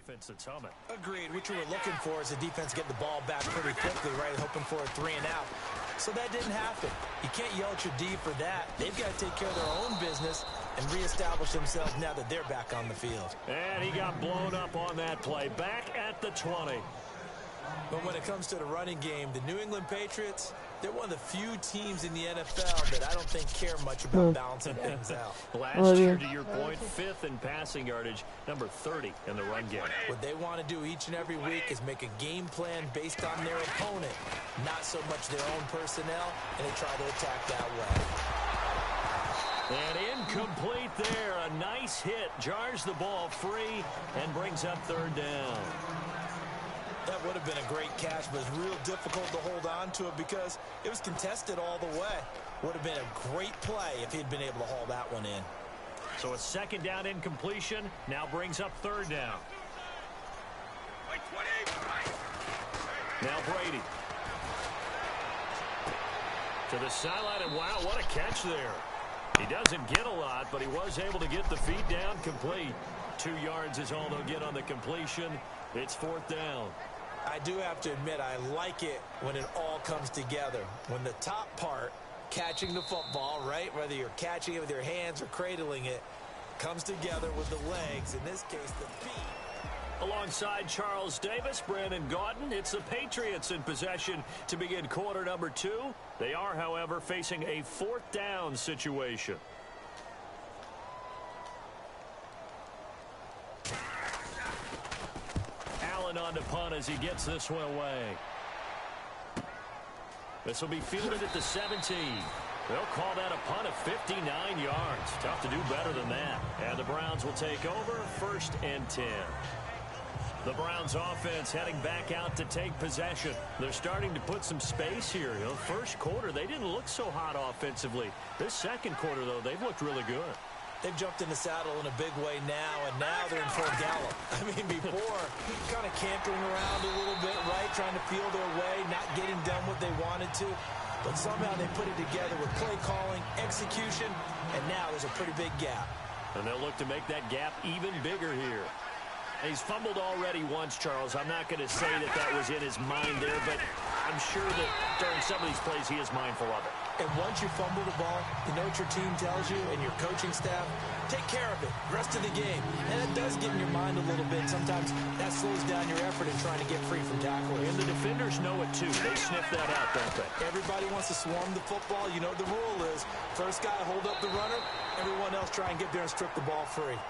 offense that's humming. Agreed. What you were looking for is the defense getting the ball back pretty quickly, right? Hoping for a 3 and out. So that didn't happen. You can't yell at your D for that. They've got to take care of their own business and reestablish themselves now that they're back on the field. And he got blown up on that play. Back at the 20. But when it comes to the running game, the New England Patriots, they're one of the few teams in the NFL that I don't think care much about balancing things out. Last year, to your point, 5th in passing yardage, number 30 in the run game. What they want to do each and every week is make a game plan based on their opponent, not so much their own personnel, and they try to attack that way. And incomplete there. A nice hit. Jars the ball free and brings up 3rd down. That would have been a great catch, but it's real difficult to hold on to it because it was contested all the way. Would have been a great play if he'd been able to haul that one in. So a 2nd down incompletion now brings up 3rd down. Now Brady. To the sideline, and wow, what a catch there. He doesn't get a lot, but he was able to get the feet down complete. 2 yards is all they'll get on the completion. It's 4th down. I do have to admit, I like it when it all comes together. When the top part, catching the football, right, whether you're catching it with your hands or cradling it, comes together with the legs, in this case, the feet. Alongside Charles Davis, Brandon Gaudin, it's the Patriots in possession to begin quarter number 2. They are, however, facing a 4th down situation. Allen on to punt as he gets this one away. This will be fielded at the 17. They'll call that a punt of 59 yards. Tough to do better than that. And the Browns will take over 1st and 10. The Browns offense heading back out to take possession. They're starting to put some space here. You know, first quarter, they didn't look so hot offensively. This second quarter, though, they've looked really good. They've jumped in the saddle in a big way now, and now they're in full gallop. I mean, before, kind of cantering around a little bit, right, trying to feel their way, not getting done what they wanted to. But somehow they put it together with play calling, execution, and now there's a pretty big gap. And they'll look to make that gap even bigger here. He's fumbled already once, Charles. I'm not going to say that that was in his mind there, but I'm sure that during some of these plays he is mindful of it. And once you fumble the ball, you know what your team tells you and your coaching staff? Take care of it, rest of the game. And it does get in your mind a little bit. Sometimes that slows down your effort in trying to get free from tackling. And the defenders know it too. They sniff that out, don't they? Everybody wants to swarm the football. You know the rule is first guy hold up the runner, everyone else try and get there and strip the ball free.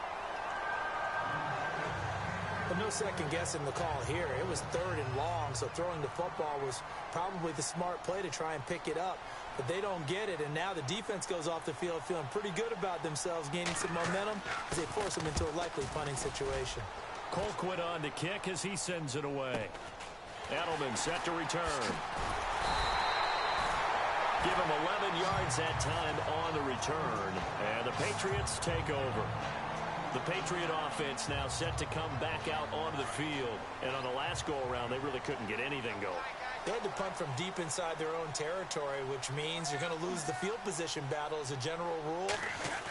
But no second guessing the call here. It was 3rd and long, so throwing the football was probably the smart play to try and pick it up. But they don't get it, and now the defense goes off the field feeling pretty good about themselves, gaining some momentum as they force them into a likely punting situation. Colquitt on to kick as he sends it away. Edelman set to return. Give him 11 yards that time on the return, and the Patriots take over. The Patriot offense now set to come back out onto the field. And on the last go-around, they really couldn't get anything going. They had to punt from deep inside their own territory, which means you're going to lose the field position battle as a general rule.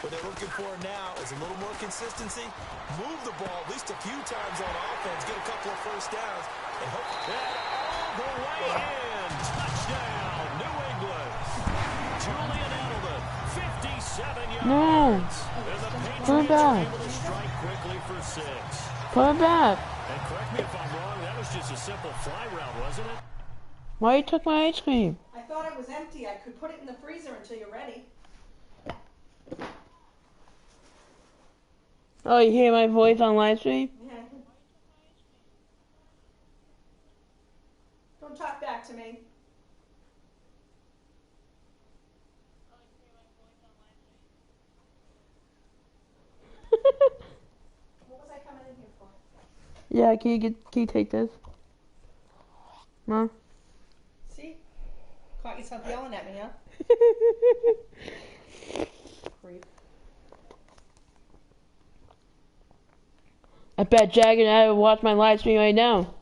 What they're looking for now is a little more consistency, move the ball at least a few times on offense, get a couple of first downs, and hope that all the way in. Touchdown, New England. Julian Edelman, 57 yards. No. Put it back. Put it back. And correct me if I'm wrong, that was just a simple fly route, wasn't it? Why you took my ice cream? I thought it was empty. I could put it in the freezer until you're ready. Oh, you hear my voice on live stream? Yeah. Don't talk back to me. What was I coming in here for? Yeah, can you take this? Mom? See? Caught yourself yelling at me, huh? Creep. I bet Jag and I will watch my live stream right now.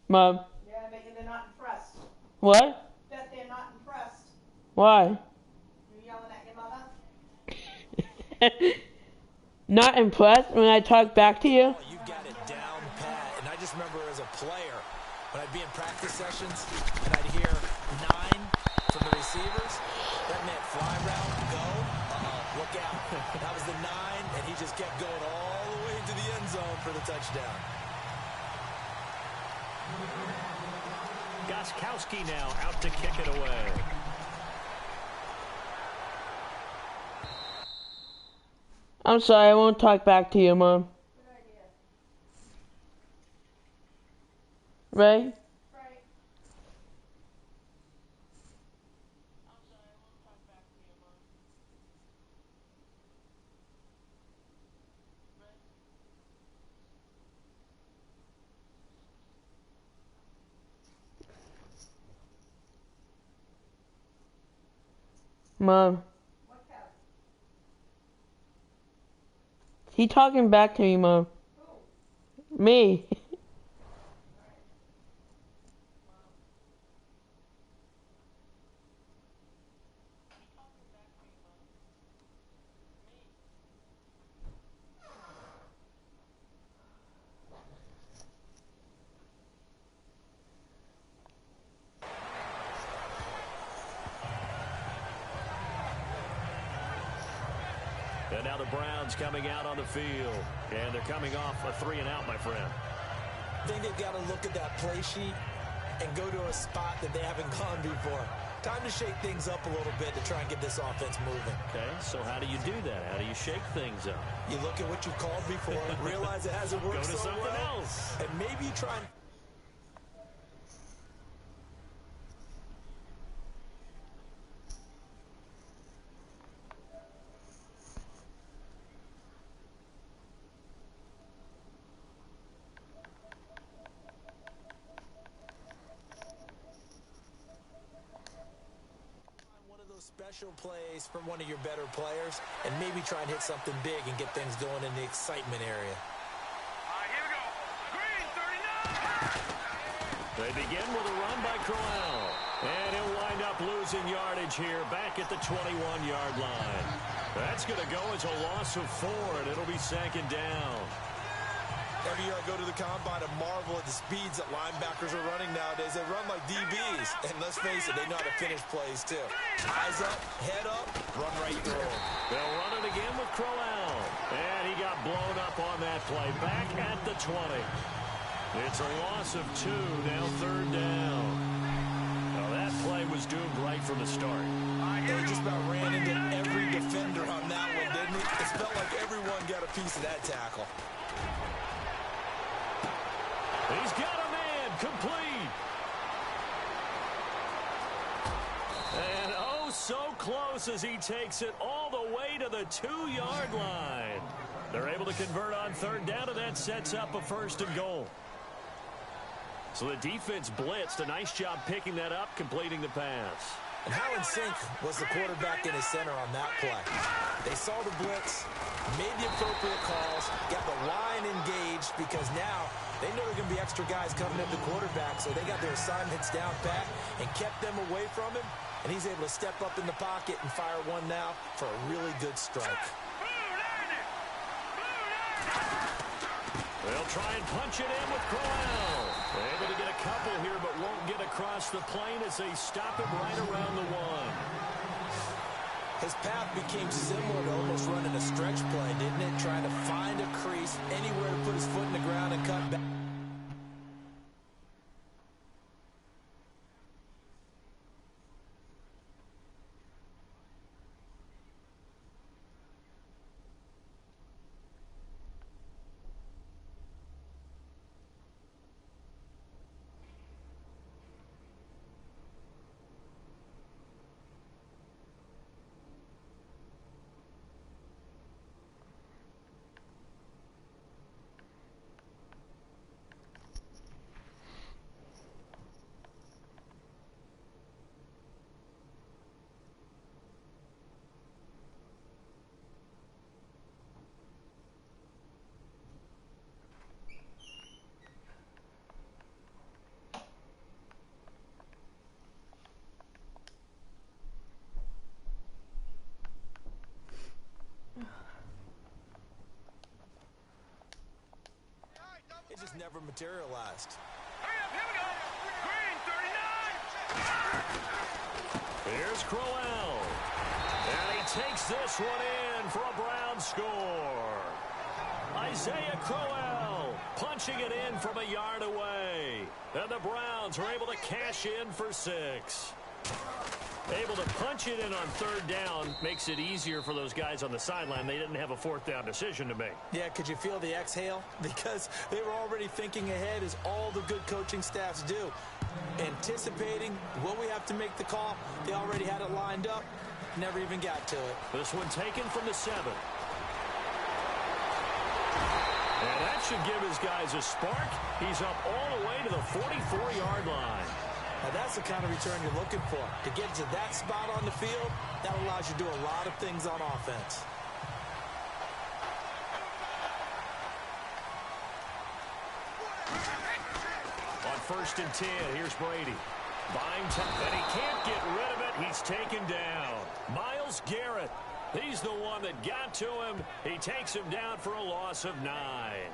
Mom. Yeah, I bet they're not impressed. What? Bet they're not impressed. Why? You yelling at your mother? Not impressed when I talk back to you? You've got it formations, and I'd hear 9 from the receivers. That meant fly route, go, look out. That was the 9, and he just kept going all the way into the end zone for the touchdown. Gostkowski now out to kick it away. I'm sorry, I won't talk back to you, Mom. Good idea. Right? Right. Mom. What cow? He talking back to me, Mom. Who? Me. And now the Browns coming out on the field. And they're coming off a 3-and-out, my friend. I think they've got to look at that play sheet and go to a spot that they haven't gone before. Time to shake things up a little bit to try and get this offense moving. Okay, so how do you do that? How do you shake things up? You look at what you called before, realize it hasn't worked Go to so something well, else. and maybe you try and... special plays from one of your better players and maybe try and hit something big and get things going in the excitement area. Here we go. Green, 39. They begin with a run by Crowell. And he'll wind up losing yardage here back at the 21-yard line. That's going to go as a loss of 4, and it'll be second down. Every year I go to the combine and marvel at the speeds that linebackers are running nowadays. They run like DBs. And let's face it, they know how to finish plays too. Eyes up, head up, run right through them. They'll run it again with Crowell. And he got blown up on that play. Back at the 20. It's a loss of 2, now third down. Now that play was doomed right from the start. They just about ran into every defender on that one, didn't he? It felt like everyone got a piece of that tackle. He's got a man, complete. And oh, so close as he takes it all the way to the 2-yard line. They're able to convert on third down, and that sets up a first and goal. So the defense blitzed. A nice job picking that up, completing the pass. And how in sync was the quarterback in his center on that play? They saw the blitz, made the appropriate calls, got the line engaged because now they know there are going to be extra guys coming at the quarterback, so they got their assignments down pat and kept them away from him, and he's able to step up in the pocket and fire one now for a really good strike. They'll try and punch it in with Crowell. Able to get a couple here, but won't get across the plane as they stop him right around the 1. His path became similar to almost running a stretch play, didn't it? Trying to find a crease, anywhere to put his foot in the ground and cut back. It just never materialized. Hurry up, here we go. Green, 39. Here's Crowell. And he takes this one in for a Browns score. Isaiah Crowell punching it in from a yard away. And the Browns are able to cash in for 6. Able to punch it in on 3rd down makes it easier for those guys on the sideline. They didn't have a 4th down decision to make. Yeah, could you feel the exhale? Because they were already thinking ahead, as all the good coaching staffs do. Anticipating, will we have to make the call? They already had it lined up. Never even got to it. This one taken from the 7. And that should give his guys a spark. He's up all the way to the 44-yard line. Now, that's the kind of return you're looking for. To get to that spot on the field, that allows you to do a lot of things on offense. On 1st and 10, here's Brady. Buying time, and he can't get rid of it. He's taken down. Myles Garrett. He's the one that got to him. He takes him down for a loss of 9.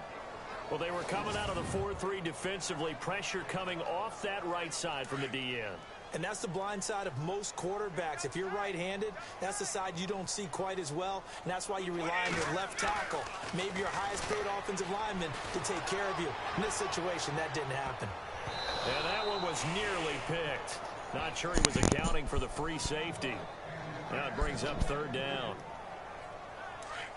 Well, they were coming out of the 4-3 defensively. Pressure coming off that right side from the DN. And that's the blind side of most quarterbacks. If you're right-handed, that's the side you don't see quite as well, and that's why you rely on your left tackle, maybe your highest-paid offensive lineman, to take care of you. In this situation, that didn't happen. And that one was nearly picked. Not sure he was accounting for the free safety. Now it brings up 3rd down.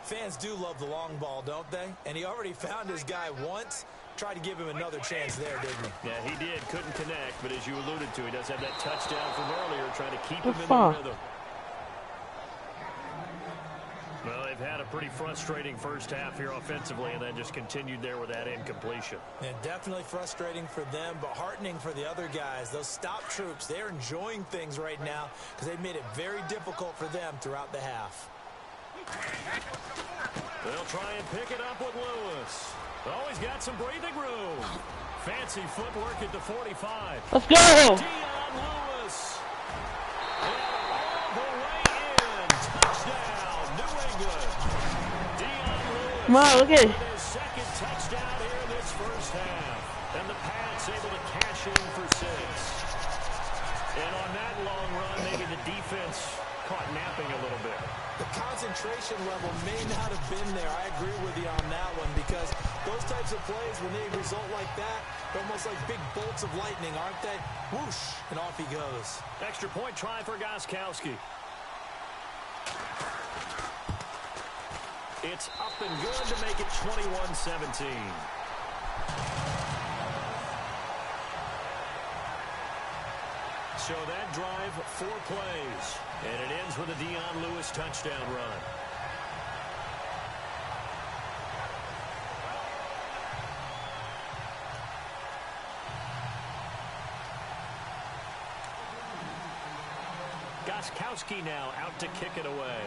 Fans do love the long ball, don't they? And he already found his guy once. Tried to give him another chance there, didn't he? Yeah, he did. Couldn't connect, but as you alluded to, he does have that touchdown from earlier, trying to keep him in the rhythm. Well, they've had a pretty frustrating first half here offensively, and then just continued there with that incompletion. Yeah, definitely frustrating for them, but heartening for the other guys. Those stop troops, they're enjoying things right now because they've made it very difficult for them throughout the half. They'll try and pick it up with Lewis. Oh, he's got some breathing room. Fancy footwork at the 45. Let's go! Dion Lewis. And all the way in. Touchdown, New England. Dion Lewis. Come on, look at it. His 2nd touchdown here in this first half. And the Pats able to cash in for 6. And on that long run, maybe the defense caught napping a little bit. The concentration level may not have been there. I agree with you on that one, because those types of plays, when they result like that, they're almost like big bolts of lightning, aren't they? Whoosh, and off he goes. Extra point try for Gostkowski. It's up and good to make it 21-17. So that drive, 4 plays. And it ends with a Dion Lewis touchdown run. Gostkowski now out to kick it away.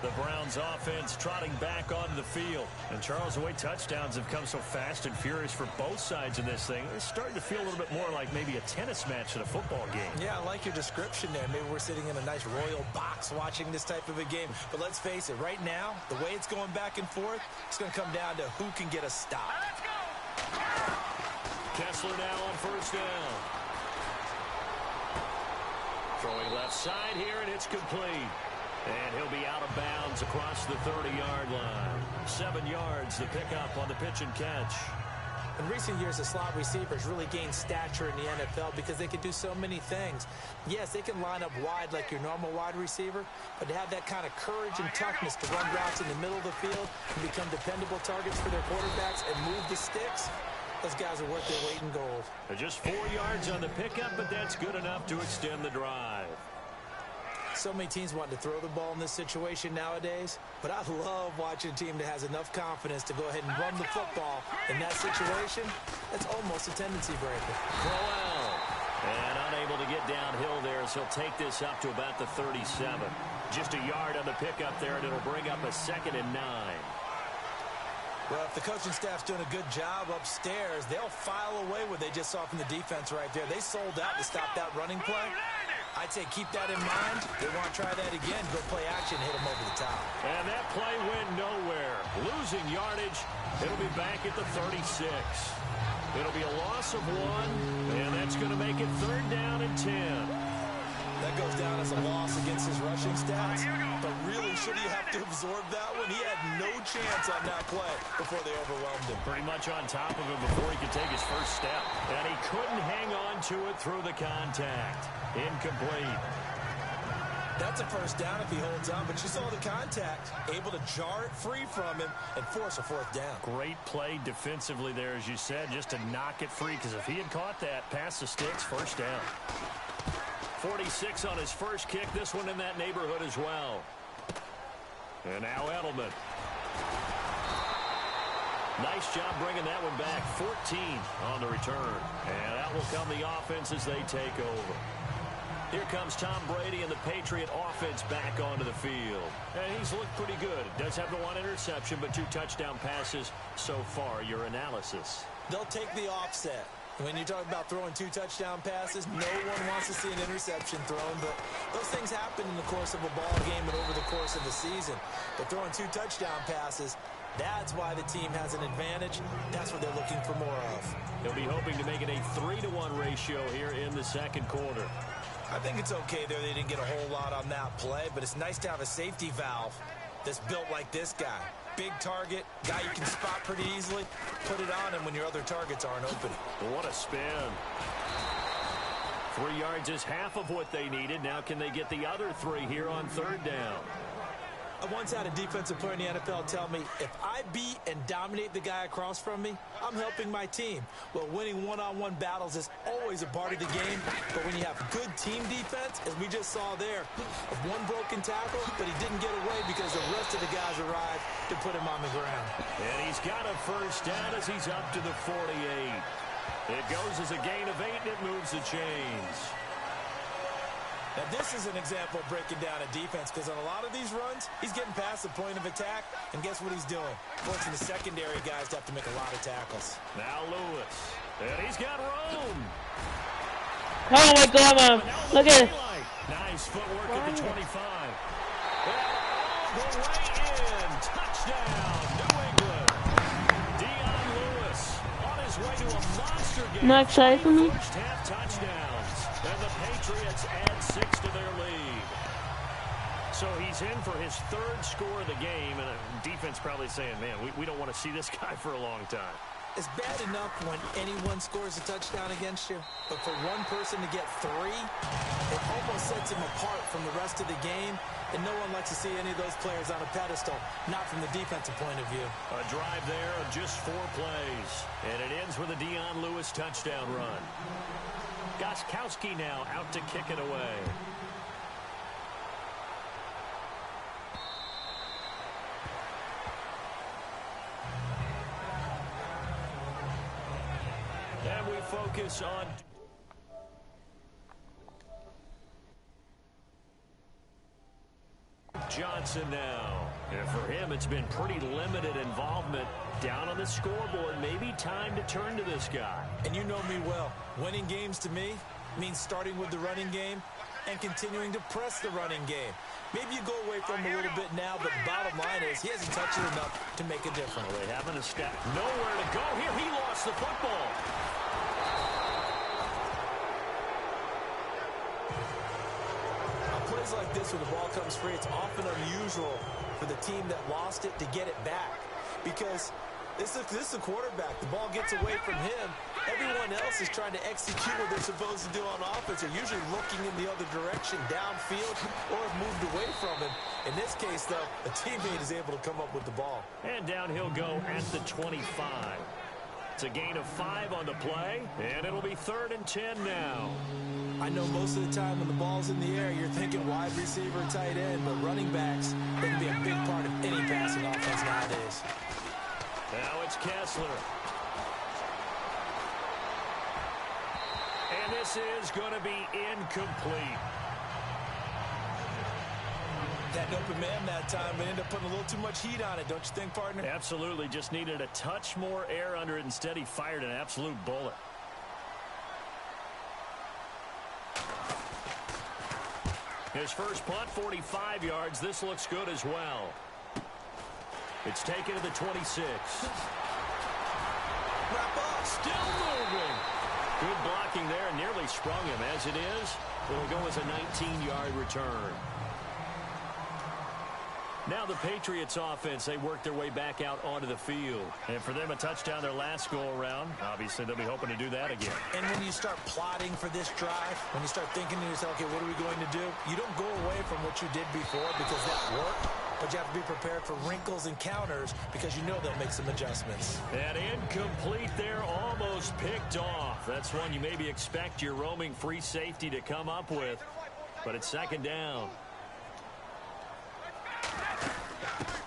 The Browns offense trotting back onto the field. And Charles, the way touchdowns have come so fast and furious for both sides in this thing, it's starting to feel a little bit more like maybe a tennis match than a football game. Yeah, I like your description there. Maybe we're sitting in a nice royal box watching this type of a game. But let's face it, right now, the way it's going back and forth, it's going to come down to who can get a stop. Let's go! Kessler now on 1st down. Throwing left side here, and it's complete. And he'll be out of bounds across the 30-yard line. 7 yards the pickup on the pitch and catch. In recent years, the slot receivers really gained stature in the NFL because they can do so many things. Yes, they can line up wide like your normal wide receiver, but to have that kind of courage and toughness to run routes in the middle of the field and become dependable targets for their quarterbacks and move the sticks, those guys are worth their weight in gold. Just 4 yards on the pickup, but that's good enough to extend the drive. So many teams want to throw the ball in this situation nowadays, but I love watching a team that has enough confidence to go ahead and run the football. In that situation, that's almost a tendency breaker. Crowell, and unable to get downhill there, so he'll take this up to about the 37. Just a yard on the pickup there, and it'll bring up a 2nd and 9. Well, if the coaching staff's doing a good job upstairs, they'll file away what they just saw from the defense right there. They sold out to stop that running play. I'd say keep that in mind. They want to try that again. Go play action, hit them over the top. And that play went nowhere. Losing yardage. It'll be back at the 36. It'll be a loss of 1, and that's going to make it 3rd down and 10. That goes down as a loss against his rushing stats. But really, should he have to absorb that one? He had no chance on that play before they overwhelmed him. Pretty much on top of him before he could take his first step. And he couldn't hang on to it through the contact. Incomplete. That's a first down if he holds on, but you saw the contact. Able to jar it free from him and force a 4th down. Great play defensively there, as you said, just to knock it free, because if he had caught that, past the sticks, first down. 46 on his first kick, this one in that neighborhood as well. And now Edelman. Nice job bringing that one back. 14 on the return. And out will come the offense as they take over. Here comes Tom Brady and the Patriot offense back onto the field. And he's looked pretty good. Does have the 1 interception, but 2 touchdown passes so far. Your analysis? They'll take the offset. When you talk about throwing 2 touchdown passes, no one wants to see an interception thrown, but those things happen in the course of a ball game and over the course of the season. But throwing 2 touchdown passes, that's why the team has an advantage. That's what they're looking for more of. He'll be hoping to make it a 3-to-1 ratio here in the second quarter. I think it's okay there. They didn't get a whole lot on that play, but it's nice to have a safety valve that's built like this guy. Big target, guy you can spot pretty easily. Put it on him when your other targets aren't open. What a spin. 3 yards is half of what they needed. Now can they get the other 3 here on 3rd down? I once had a defensive player in the NFL tell me, if I beat and dominate the guy across from me, I'm helping my team. Well, winning one-on-one battles is always a part of the game, but when you have good team defense, as we just saw there, of 1 broken tackle, but he didn't get away because the rest of the guys arrived to put him on the ground. And he's got a first down as he's up to the 48. It goes as a gain of 8, and it moves the chains. Now, this is an example of breaking down a defense, because on a lot of these runs, he's getting past the point of attack, and guess what he's doing? Forcing the secondary guys to have to make a lot of tackles. Now Lewis, and he's got room. Oh my God, man. Look at it. Nice footwork at the 25. And all the way in. Touchdown, New England. Dion Lewis on his way to a monster game. Not excited for me? First half touchdowns. And the Patriots add 6 to their lead. So he's in for his 3rd score of the game, and defense probably saying, man, we don't want to see this guy for a long time. It's bad enough when anyone scores a touchdown against you, but for one person to get 3, it almost sets him apart from the rest of the game, and no one likes to see any of those players on a pedestal, not from the defensive point of view. A drive there of just 4 plays, and it ends with a Dion Lewis touchdown run. Gostkowski now out to kick it away. And we focus on Johnson now. And for him, it's been pretty limited involvement down on the scoreboard. Maybe time to turn to this guy. And you know me well. Winning games to me means starting with the running game and continuing to press the running game. Maybe you go away from him a little bit now, but the bottom line is he hasn't touched it enough to make a difference. Well, they haven't a step. Nowhere to go here. He lost the football. Plays like this where the ball comes free, it's often unusual for the team that lost it to get it back, because this is the quarterback. The ball gets away from him. Everyone else is trying to execute what they're supposed to do on offense. They're usually looking in the other direction, downfield, or have moved away from him. In this case, though, a teammate is able to come up with the ball. And down he'll go at the 25. It's a gain of 5 on the play, and it'll be 3rd and 10 now. I know most of the time when the ball's in the air, you're thinking wide receiver, tight end, but running backs, they can be a big part of any passing offense nowadays. Now it's Kessler. And this is going to be incomplete. That open man that time, but ended up putting a little too much heat on it, don't you think, partner? Absolutely. Just needed a touch more air under it. Instead, he fired an absolute bullet. His first punt, 45 yards. This looks good as well. It's taken to the 26. Wrap up. Still moving. Good blocking there and nearly sprung him. As it is, it'll go as a 19-yard return. Now the Patriots offense, they work their way back out onto the field. And for them, a touchdown their last go-around. Obviously, they'll be hoping to do that again. And when you start plotting for this drive, when you start thinking to yourself, okay, what are we going to do? You don't go away from what you did before because that worked. But you have to be prepared for wrinkles and counters because you know they'll make some adjustments. And incomplete there, almost picked off. That's one you maybe expect your roaming free safety to come up with. But it's second down.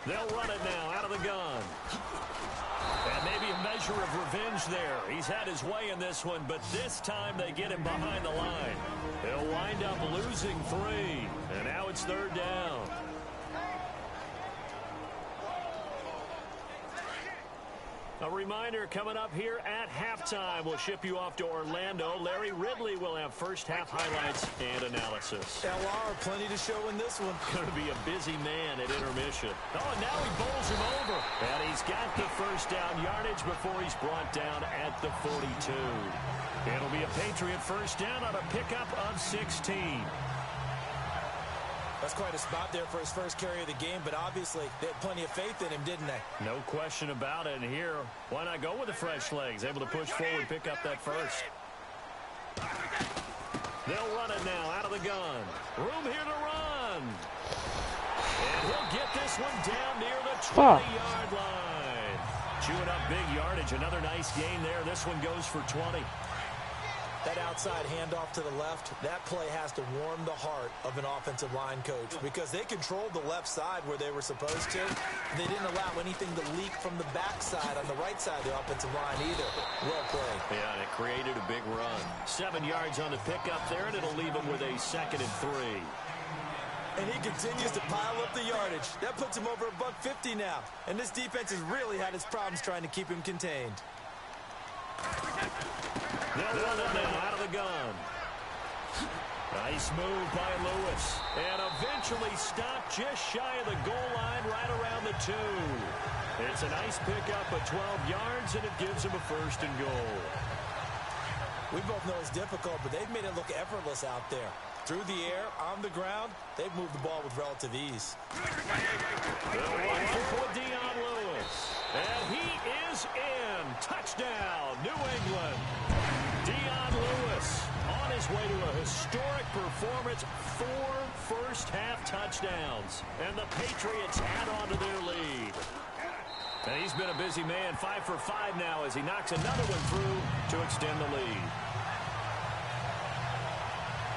They'll run it now out of the gun. And maybe a measure of revenge there. He's had his way in this one, but this time they get him behind the line. He'll wind up losing 3. And now it's third down. A reminder coming up here at halftime. We'll ship you off to Orlando. Larry Ridley will have first half highlights and analysis. LR, plenty to show in this one. Going to be a busy man at intermission. Oh, and now he bowls him over. And he's got the first down yardage before he's brought down at the 42. It'll be a Patriot first down on a pickup of 16. That's quite a spot there for his first carry of the game, but obviously they had plenty of faith in him, didn't they? No question about it. And here, why not go with the fresh legs? Able to push forward, pick up that first. They'll run it now out of the gun. Room here to run. And he'll get this one down near the 20-yard line. Chewing up big yardage. Another nice gain there. This one goes for 20. That outside handoff to the left, that play has to warm the heart of an offensive line coach because they controlled the left side where they were supposed to. They didn't allow anything to leak from the backside on the right side of the offensive line either. Well played. Yeah, and it created a big run. 7 yards on the pickup there, and it'll leave him with a 2nd and 3. And he continues to pile up the yardage. That puts him over $150 now. And this defense has really had its problems trying to keep him contained. They'll run it now out of the gun. Nice move by Lewis. And eventually stopped just shy of the goal line right around the 2. It's a nice pickup of 12 yards, and it gives him a 1st and goal. We both know it's difficult, but they've made it look effortless out there. Through the air, on the ground, they've moved the ball with relative ease. They'll run for Dion Lewis. And he is in. Touchdown, New England. Dion Lewis on his way to a historic performance. 4 first-half touchdowns. And the Patriots add on to their lead. And he's been a busy man. 5 for 5 now as he knocks another one through to extend the lead.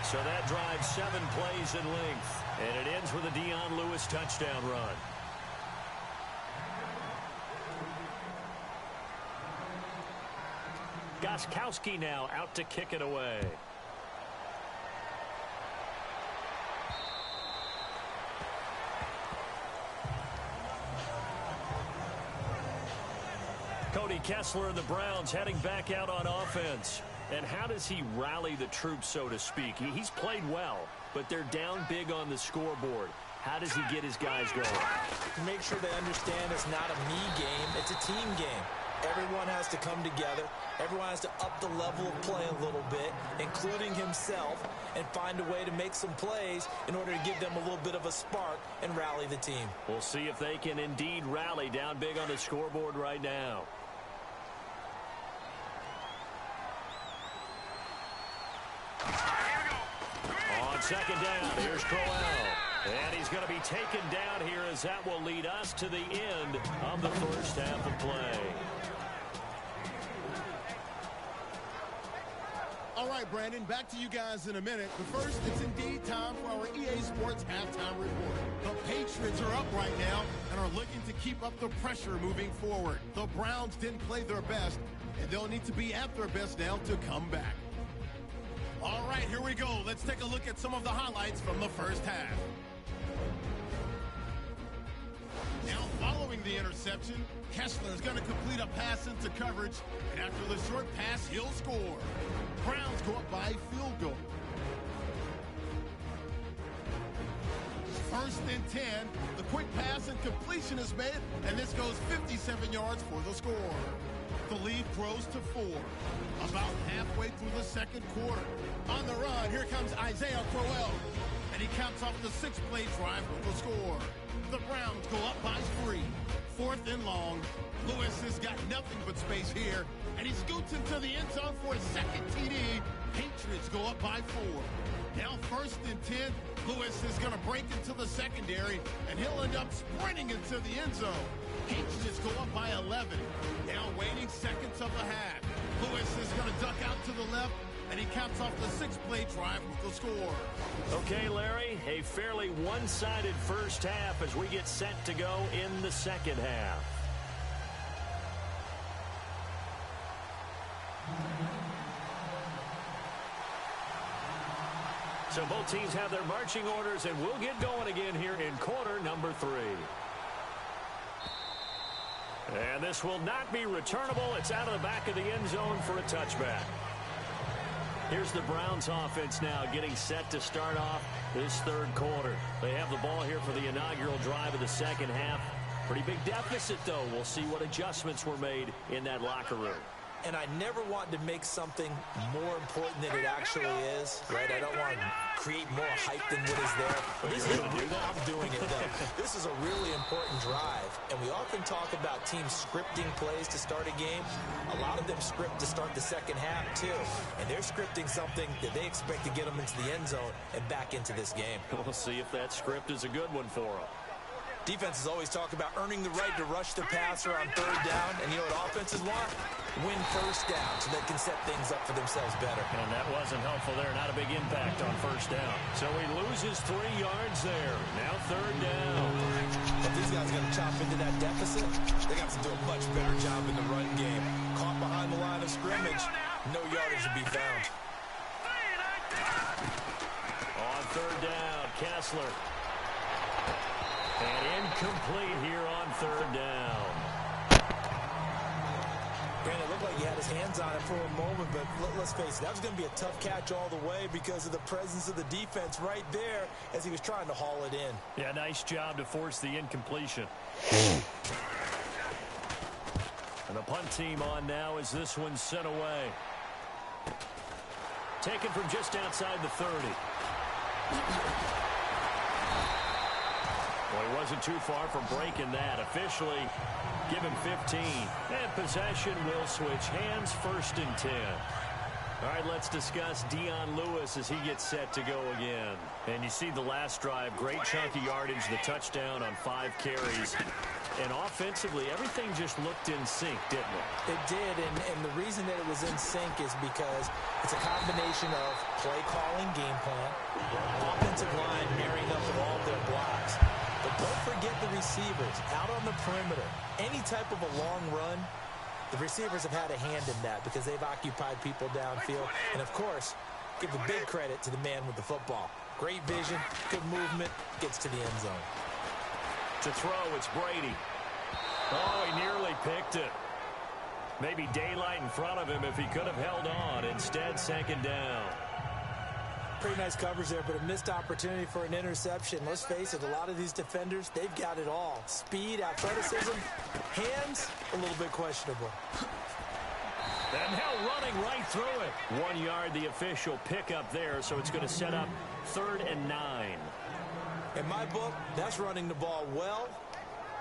So that drives 7 plays in length. And it ends with a Dion Lewis touchdown run. Gostkowski now out to kick it away. Cody Kessler and the Browns heading back out on offense. And how does he rally the troops, so to speak? He's played well, but they're down big on the scoreboard. How does he get his guys going? Make sure they understand it's not a me game, it's a team game. Everyone has to come together. Everyone has to up the level of play a little bit, including himself, and find a way to make some plays in order to give them a little bit of a spark and rally the team. We'll see if they can indeed rally down big on the scoreboard right now. On second down, here's Crowell. And he's going to be taken down here as that will lead us to the end of the first half of play. All right, Brandon, back to you guys in a minute. But first, it's indeed time for our EA Sports halftime report. The Patriots are up right now and are looking to keep up the pressure moving forward. The Browns didn't play their best, and they'll need to be at their best now to come back. All right, here we go. Let's take a look at some of the highlights from the first half. Now, following the interception, Kessler is going to complete a pass into coverage, and after the short pass, he'll score. Browns go up by a field goal. first and 10. The quick pass and completion is made, and this goes 57 yards for the score. The lead grows to 4. About halfway through the second quarter. On the run, here comes Isaiah Crowell. And he counts off the 6-play drive with the score. The Browns go up by 3. 4th and long. Lewis has got nothing but space here. And he scoots into the end zone for his second TD. Patriots go up by 4. Now first and 10. Lewis is going to break into the secondary, and he'll end up sprinting into the end zone. Patriots go up by 11. Now waiting seconds of the half. Lewis is going to duck out to the left, and he counts off the 6-play drive with the score. Okay, Larry, a fairly one-sided first half as we get set to go in the second half. So both teams have their marching orders, and we'll get going again here in quarter number 3. And this will not be returnable. It's out of the back of the end zone for a touchback. Here's the Browns offense now getting set to start off this third quarter. They have the ball here for the inaugural drive of the second half. Pretty big deficit, though. We'll see what adjustments were made in that locker room. And I never want to make something more important than it actually is, right? I don't want to create more hype than what is there. I'm doing it, though. This is a really important drive, and we often talk about teams scripting plays to start a game. A lot of them script to start the second half, too, and they're scripting something that they expect to get them into the end zone and back into this game. We'll see if that script is a good one for them. Defenses always talk about earning the right to rush the passer on third down, and you know what offenses want? Win first down so they can set things up for themselves better. And that wasn't helpful there. Not a big impact on first down. So he loses 3 yards there. Now third down. But these guys are going to chop into that deficit. They got to do a much better job in the run game. Caught behind the line of scrimmage, no yardage to be found. On third down, Kessler. And incomplete here on third down. Brandon, it looked like he had his hands on it for a moment, but let's face it, that was going to be a tough catch all the way because of the presence of the defense right there as he was trying to haul it in. Yeah, nice job to force the incompletion. And the punt team on now as this one's sent away. Taken from just outside the 30. Well, he wasn't too far from breaking that. Officially, give him 15. And possession will switch hands, first and 10. All right, let's discuss Dion Lewis as he gets set to go again. And you see the last drive, great chunky yardage, the touchdown on 5 carries. And offensively, everything just looked in sync, didn't it? It did, and the reason that it was in sync is because it's a combination of play calling, game plan, offensive line marrying up with all their blocks. But don't forget the receivers out on the perimeter. Any type of a long run, the receivers have had a hand in that because they've occupied people downfield. And, of course, give the big credit to the man with the football. Great vision, good movement, gets to the end zone. To throw, it's Brady. Oh, he nearly picked it. Maybe daylight in front of him if he could have held on. Instead, second down. Pretty nice coverage there, but a missed opportunity for an interception. Let's face it, a lot of these defenders, they've got it all. Speed, athleticism, hands, a little bit questionable. And now running right through it. 1 yard, the official pickup there, so it's going to set up 3rd and 9. In my book, that's running the ball well,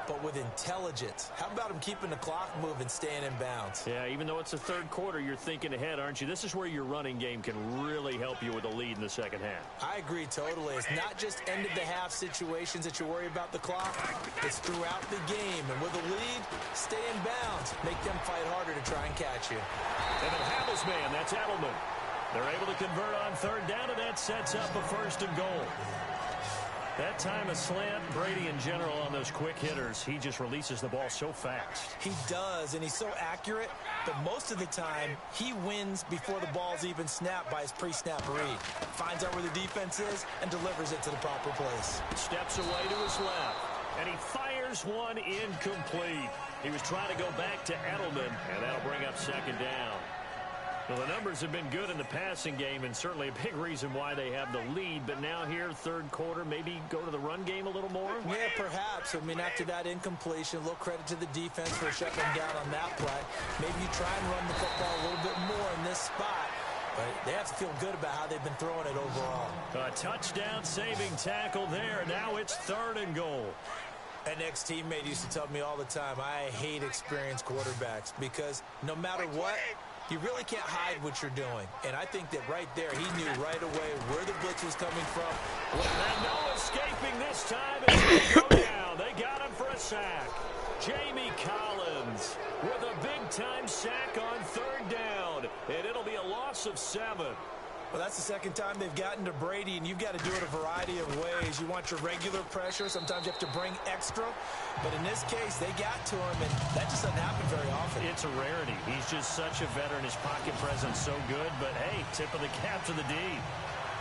but with intelligence. How about him keeping the clock moving, staying in bounds? Yeah, even though it's the third quarter, you're thinking ahead, aren't you? This is where your running game can really help you with a lead in the second half. I agree totally. It's not just end-of-the-half situations that you worry about the clock. It's throughout the game. And with a lead, stay in bounds. Make them fight harder to try and catch you. And they'll have his man. That's Edelman. They're able to convert on third down, and that sets up a 1st and goal. That time a slant. Brady in general on those quick hitters, he just releases the ball so fast. He does, and he's so accurate, but most of the time he wins before the ball's even snapped by his pre-snap read. Finds out where the defense is and delivers it to the proper place. Steps away to his left, and he fires one incomplete. He was trying to go back to Edelman, and that'll bring up second down. Well, the numbers have been good in the passing game, and certainly a big reason why they have the lead. But now here, third quarter, maybe go to the run game a little more? Yeah, perhaps. I mean, after that incompletion, a little credit to the defense for shutting them down on that play. Maybe you try and run the football a little bit more in this spot. But they have to feel good about how they've been throwing it overall. A touchdown-saving tackle there. Now it's 3rd and goal. An ex-teammate used to tell me all the time, I hate experienced quarterbacks because no matter what, you really can't hide what you're doing. And I think that right there, he knew right away where the blitz was coming from. And no escaping this time. It's going to go down. They got him for a sack. Jamie Collins with a big-time sack on 3rd down. And it'll be a loss of 7. Well, that's the second time they've gotten to Brady, and you've got to do it a variety of ways. You want your regular pressure. Sometimes you have to bring extra. But in this case, they got to him, and that just doesn't happen very often. It's a rarity. He's just such a veteran. His pocket presence so good. But, hey, tip of the cap to the D.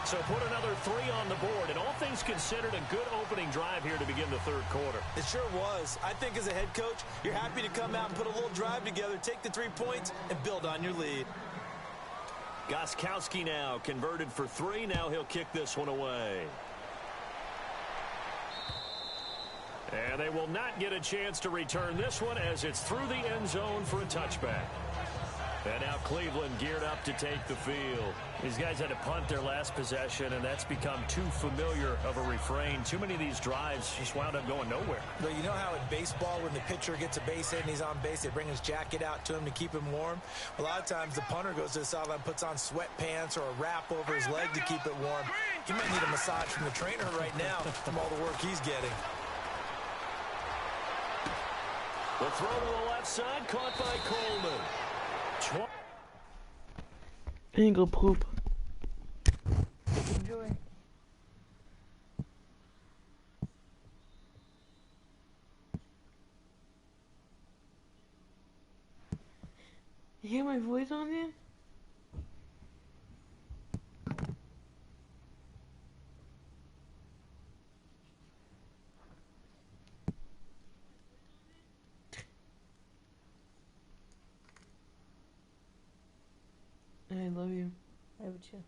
So put another 3 on the board. And all things considered, a good opening drive here to begin the third quarter. It sure was. I think as a head coach, you're happy to come out and put a little drive together, take the 3 points, and build on your lead. Gostkowski now converted for 3. Now he'll kick this one away. And they will not get a chance to return this one as it's through the end zone for a touchback. And now Cleveland geared up to take the field. These guys had to punt their last possession, and that's become too familiar of a refrain. Too many of these drives just wound up going nowhere. But you know how in baseball, when the pitcher gets a base hit and he's on base, they bring his jacket out to him to keep him warm? A lot of times the punter goes to the sideline, puts on sweatpants or a wrap over his leg to keep it warm. He might need a massage from the trainer right now from all the work he's getting. The throw to the left side, caught by Coleman. I need to go poop. Enjoy. You hear my voice on there? I love you. I would too.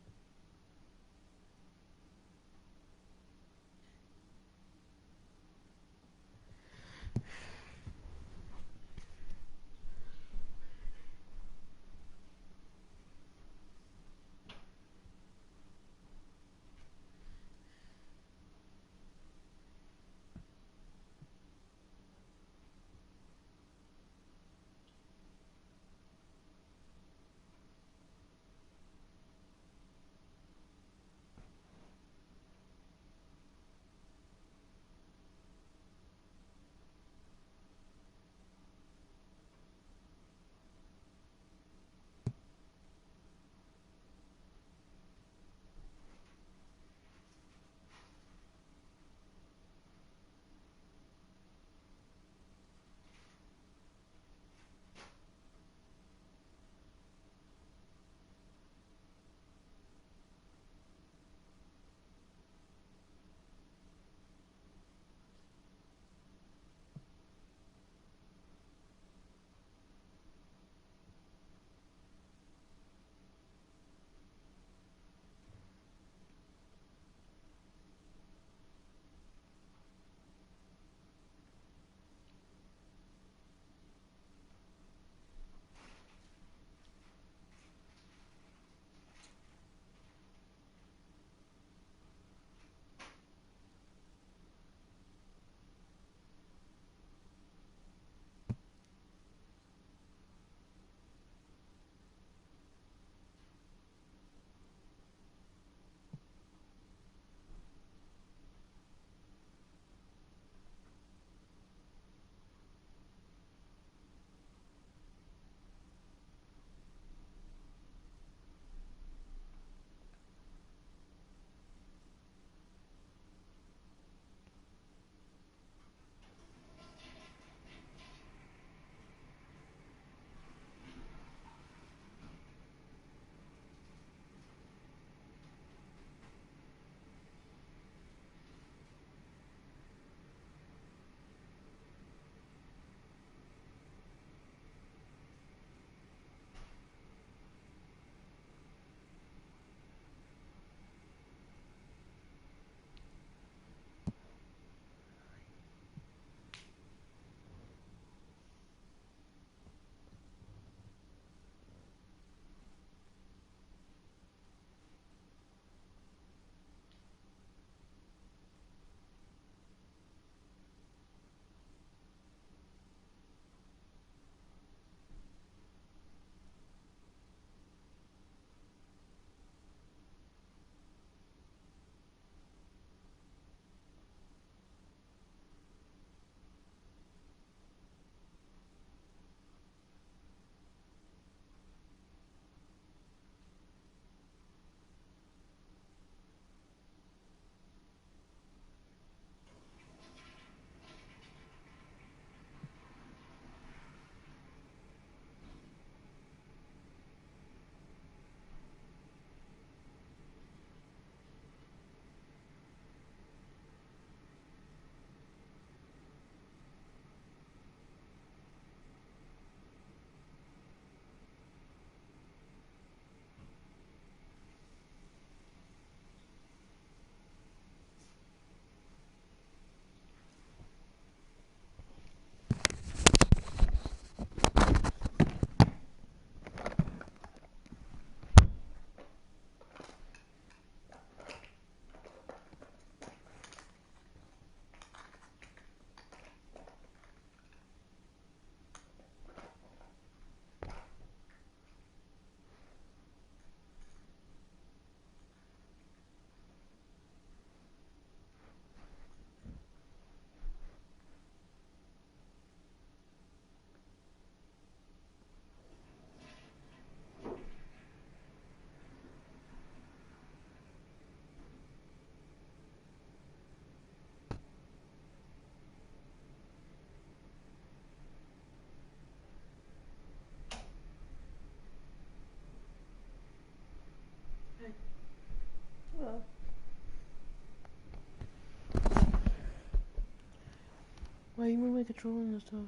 like controlling this stuff.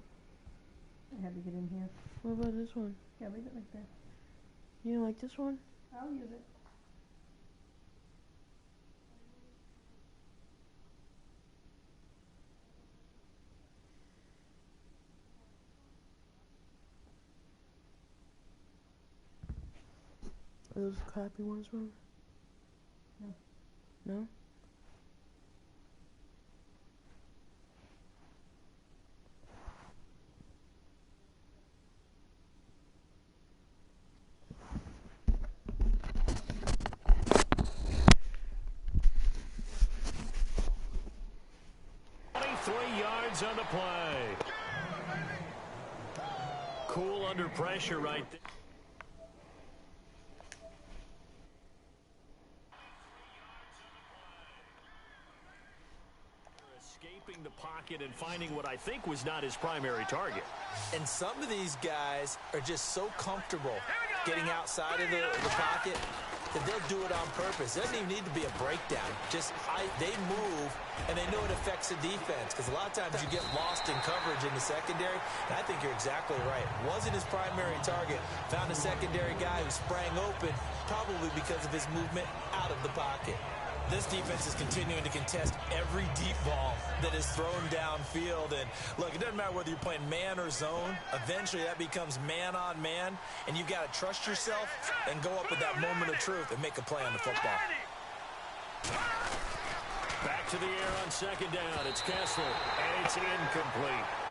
I had to get in here. What about this one? Yeah, leave it like that. You don't like this one? I'll use it. Are those crappy ones, Mom? No. No? On the play. Cool under pressure right there. Escaping the pocket and finding what I think was not his primary target. And some of these guys are just so comfortable getting outside of the pocket that they'll do it on purpose. It doesn't even need to be a breakdown. Just they move, and they know it affects the defense, because a lot of times you get lost in coverage in the secondary, and I think you're exactly right. Wasn't his primary target. Found a secondary guy who sprang open, probably because of his movement out of the pocket. This defense is continuing to contest every deep ball that is thrown downfield. And, look, it doesn't matter whether you're playing man or zone. Eventually, that becomes man on man, and you've got to trust yourself and go up with that moment of truth and make a play on the football. Back to the air on second down. It's Kessler, and it's incomplete.